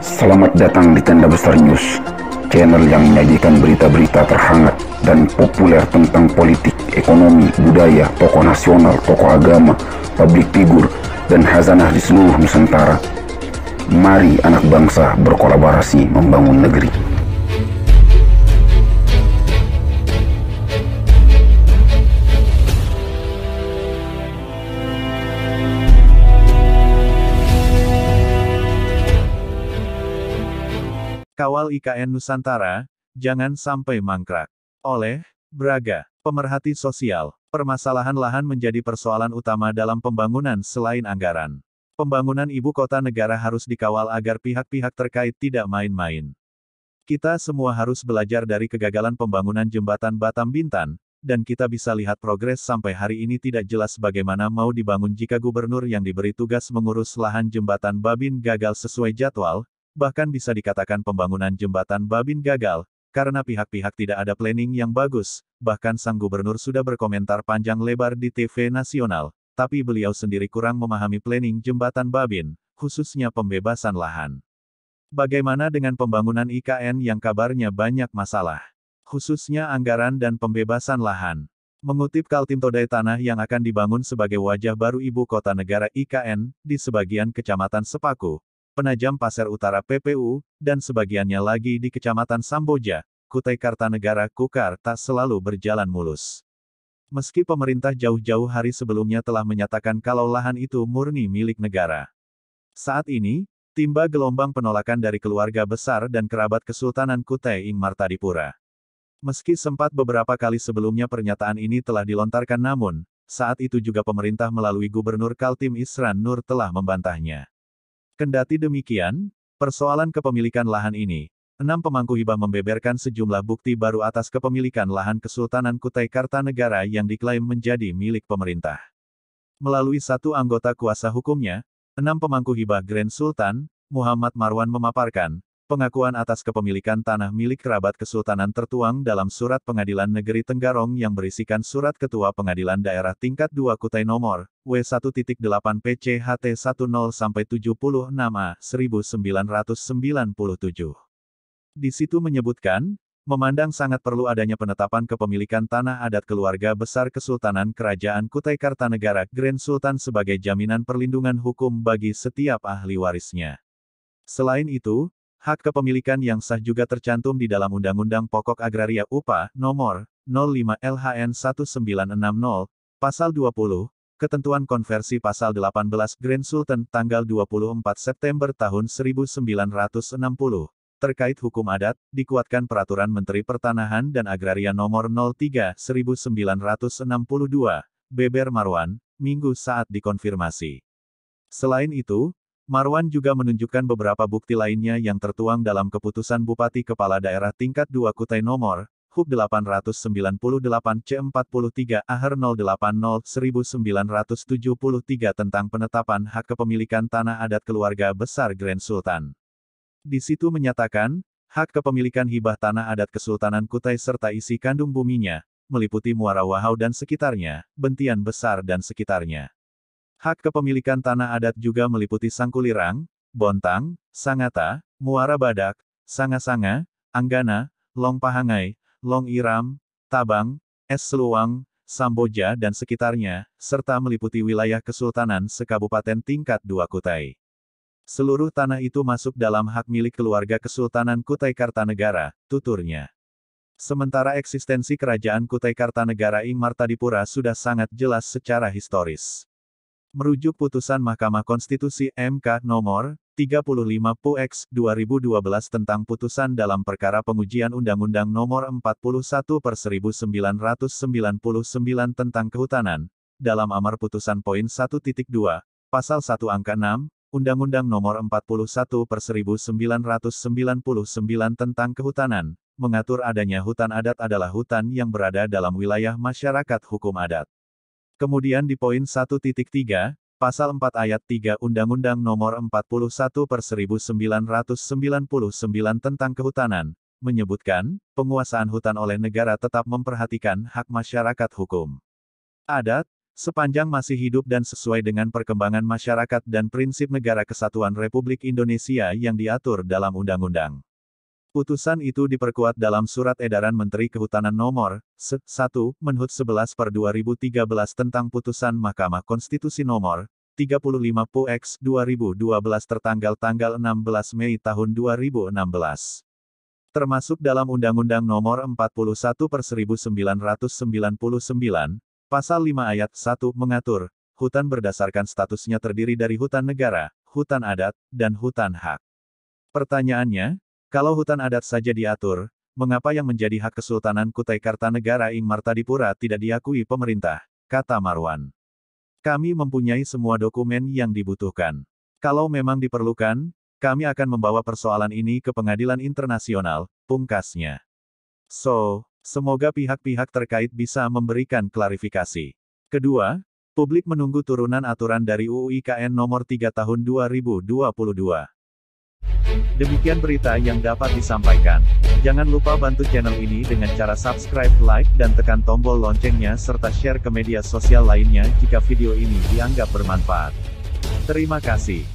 Selamat datang di Tenda Besar News, channel yang menyajikan berita-berita terhangat dan populer tentang politik, ekonomi, budaya, tokoh nasional, tokoh agama, publik figur, dan khazanah di seluruh Nusantara. Mari anak bangsa berkolaborasi membangun negeri. Kawal IKN Nusantara, jangan sampai mangkrak. Oleh Braga, pemerhati sosial, permasalahan lahan menjadi persoalan utama dalam pembangunan selain anggaran. Pembangunan ibu kota negara harus dikawal agar pihak-pihak terkait tidak main-main. Kita semua harus belajar dari kegagalan pembangunan jembatan Batam Bintan, dan kita bisa lihat progres sampai hari ini tidak jelas bagaimana mau dibangun jika gubernur yang diberi tugas mengurus lahan jembatan Babin gagal sesuai jadwal. Bahkan bisa dikatakan pembangunan jembatan Babin gagal, karena pihak-pihak tidak ada planning yang bagus, bahkan sang gubernur sudah berkomentar panjang lebar di TV nasional, tapi beliau sendiri kurang memahami planning jembatan Babin, khususnya pembebasan lahan. Bagaimana dengan pembangunan IKN yang kabarnya banyak masalah, khususnya anggaran dan pembebasan lahan? Mengutip Kaltim Todai tanah yang akan dibangun sebagai wajah baru ibu kota negara IKN, di sebagian kecamatan Sepaku, Penajam Pasir Utara PPU, dan sebagiannya lagi di Kecamatan Samboja, Kutai Kartanegara Kukar tak selalu berjalan mulus. Meski pemerintah jauh-jauh hari sebelumnya telah menyatakan kalau lahan itu murni milik negara. Saat ini, timba gelombang penolakan dari keluarga besar dan kerabat Kesultanan Kutai ing Martadipura. Meski sempat beberapa kali sebelumnya pernyataan ini telah dilontarkan namun, saat itu juga pemerintah melalui Gubernur Kaltim Isran Nur telah membantahnya. Kendati demikian, persoalan kepemilikan lahan ini, 6 pemangku hibah membeberkan sejumlah bukti baru atas kepemilikan lahan Kesultanan Kutai Kartanegara yang diklaim menjadi milik pemerintah. Melalui satu anggota kuasa hukumnya, 6 pemangku hibah Grand Sultan, Muhammad Marwan memaparkan, pengakuan atas kepemilikan tanah milik kerabat Kesultanan tertuang dalam Surat Pengadilan Negeri Tenggarong yang berisikan Surat Ketua Pengadilan Daerah Tingkat 2 Kutai Nomor, W1.8 PCHT 10-76A 1997. Di situ menyebutkan, memandang sangat perlu adanya penetapan kepemilikan tanah adat keluarga besar Kesultanan Kerajaan Kutai Kartanegara Grand Sultan sebagai jaminan perlindungan hukum bagi setiap ahli warisnya. Selain itu, hak kepemilikan yang sah juga tercantum di dalam Undang-Undang Pokok Agraria UPA, Nomor 05 LHN 1960, Pasal 20, Ketentuan Konversi Pasal 18 Grand Sultan tanggal 24 September tahun 1960, terkait hukum adat, dikuatkan Peraturan Menteri Pertanahan dan Agraria Nomor 03 1962, beber Marwan, Minggu saat dikonfirmasi. Selain itu, Marwan juga menunjukkan beberapa bukti lainnya yang tertuang dalam Keputusan Bupati Kepala Daerah Tingkat 2 Kutai Nomor, HUK 898 C43 AHER 080 1973 tentang penetapan hak kepemilikan tanah adat keluarga besar Grand Sultan. Di situ menyatakan, hak kepemilikan hibah tanah adat Kesultanan Kutai serta isi kandung buminya, meliputi Muara Wahau dan sekitarnya, Bentian Besar dan sekitarnya. Hak kepemilikan tanah adat juga meliputi Sangkulirang, Bontang, Sangata, Muara Badak, Sanga-Sanga, Anggana, Long Pahangai, Long Iram, Tabang, Es Seluang, Samboja dan sekitarnya, serta meliputi wilayah Kesultanan sekabupaten tingkat 2 Kutai. Seluruh tanah itu masuk dalam hak milik keluarga Kesultanan Kutai Kartanegara, tuturnya. Sementara eksistensi Kerajaan Kutai Kartanegara ing Martadipura sudah sangat jelas secara historis. Merujuk putusan Mahkamah Konstitusi MK Nomor 35 PUX 2012 tentang putusan dalam perkara pengujian Undang-Undang Nomor 41/1999 tentang kehutanan, dalam amar putusan poin 1.2, pasal 1 angka 6, Undang-Undang Nomor 41/1999 tentang kehutanan, mengatur adanya hutan adat adalah hutan yang berada dalam wilayah masyarakat hukum adat. Kemudian di poin 1.3, pasal 4 ayat 3 Undang-Undang Nomor 41/1999 tentang kehutanan, menyebutkan, penguasaan hutan oleh negara tetap memperhatikan hak masyarakat hukum adat, Sepanjang masih hidup dan sesuai dengan perkembangan masyarakat dan prinsip Negara Kesatuan Republik Indonesia yang diatur dalam Undang-Undang. Putusan itu diperkuat dalam Surat Edaran Menteri Kehutanan Nomor 1 Menhut 11/2013 tentang Putusan Mahkamah Konstitusi Nomor 35 PUEX 2012 tertanggal 16 Mei tahun 2016. Termasuk dalam Undang-Undang Nomor 41/1999, Pasal 5 Ayat 1 mengatur, hutan berdasarkan statusnya terdiri dari hutan negara, hutan adat, dan hutan hak. Pertanyaannya, kalau hutan adat saja diatur, mengapa yang menjadi hak Kesultanan Kutai Kartanegara ing Martadipura tidak diakui pemerintah? Kata Marwan. Kami mempunyai semua dokumen yang dibutuhkan. Kalau memang diperlukan, kami akan membawa persoalan ini ke pengadilan internasional, pungkasnya. Semoga pihak-pihak terkait bisa memberikan klarifikasi. Kedua, publik menunggu turunan aturan dari UU IKN Nomor 3 Tahun 2022. Demikian berita yang dapat disampaikan. Jangan lupa bantu channel ini dengan cara subscribe, like, dan tekan tombol loncengnya serta share ke media sosial lainnya jika video ini dianggap bermanfaat. Terima kasih.